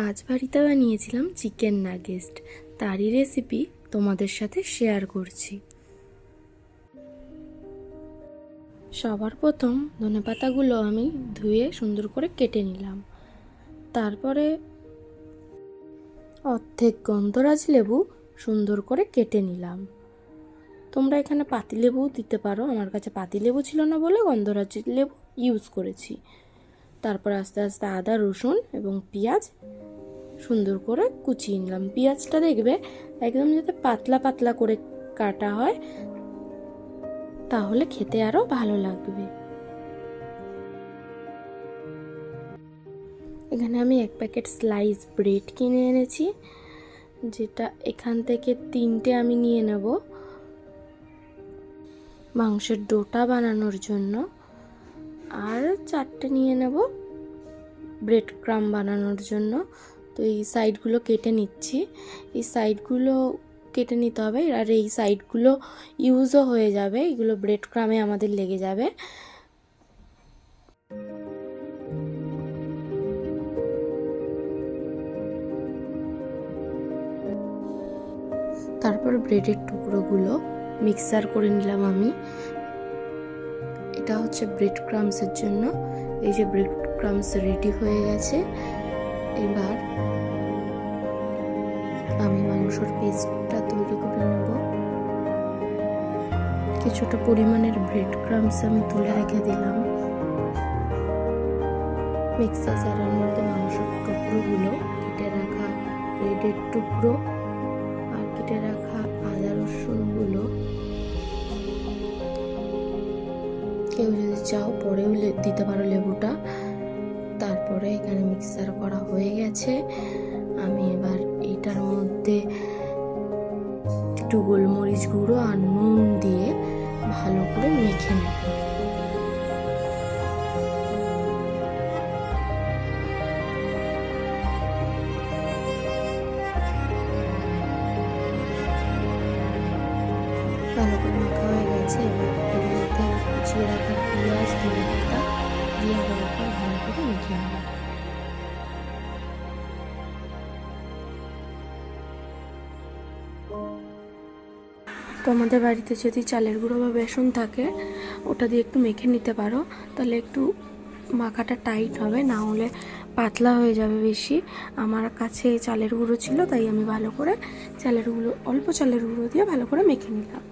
আজ বাড়িতে বানিয়েছিলাম চিকেন নাগেটস, তারই রেসিপি তোমাদের সাথে শেয়ার করছি। সবার প্রথম ধনেপাতাগুলো আমি ধুয়ে সুন্দর করে কেটে নিলাম। তারপরে অর্ধেক গন্ধরাজ লেবু সুন্দর করে কেটে নিলাম। তোমরা এখানে পাতিলেবু দিতে পারো, আমার কাছে পাতিলেবু ছিল না বলে গন্ধরাজ লেবু ইউজ করেছি। তারপর আস্তে আস্তে আদা, রসুন এবং পেঁয়াজ সুন্দর করে কুচিয়ে নিলাম। পেঁয়াজটা দেখবে একদম যাতে পাতলা পাতলা করে কাটা হয়, তাহলে খেতে আরও ভালো লাগবে। এখানে আমি 1 প্যাকেট স্লাইস ব্রেড কিনে এনেছি, যেটা এখান থেকে 3টে আমি নিয়ে নেব মাংসের ডোটা বানানোর জন্য, আর 4টে নিয়ে নেব ব্রেড ক্রাম্ব বানানোর জন্য। তো এই সাইডগুলো কেটে নিচ্ছি। এই সাইডগুলো কেটে নিতে হবে, আর এই সাইডগুলো ইউজও হয়ে যাবে, এগুলো ব্রেড ক্রামে আমাদের লেগে যাবে। তারপর ব্রেডের টুকরোগুলো মিক্সার করে নিলাম আমি। এটা হচ্ছে ব্রেড ক্রামসের জন্য। এই যে ব্রেড ক্রামস রেডি হয়ে গেছে। এবার আমি মাংসর পেস্টটা তৈরি করে নেব। কিছুটা পরিমাণের ব্রেড ক্রামস আমি তুলে রেখে দিলাম। মিক্সার জারের মধ্যে মাংসের টুকরোগুলো, কেটে রাখা ব্রেডের টুকরো আর কেটে রাখা আদা রসুনগুলো, কেউ যদি চাও পরেও দিতে পারো লেবুটা। তারপরে এখানে মিক্সার করা হয়ে গেছে। আমি এবার এটার মধ্যে একটু গোলমরিচ গুঁড়ো আর নুন দিয়ে ভালো করে মেখে নেব। ভালো করে মাখা হয়ে গেছে। এবার এর মধ্যে কুচিয়ে রাখা পেঁয়াজ, ধনেপাতা দিয়ে আবার ভালো করে মেখে নেব। তোমাদের বাড়িতে যদি চালের গুঁড়ো বা বেসন থাকে, ওটা দিয়ে একটু মেখে নিতে পারো, তাহলে একটু মাখাটা টাইট হবে, না হলে পাতলা হয়ে যাবে বেশি। আমার কাছে চালের গুঁড়ো ছিল, তাই আমি ভালো করে অল্প চালের গুঁড়ো দিয়ে ভালো করে মেখে নিলাম।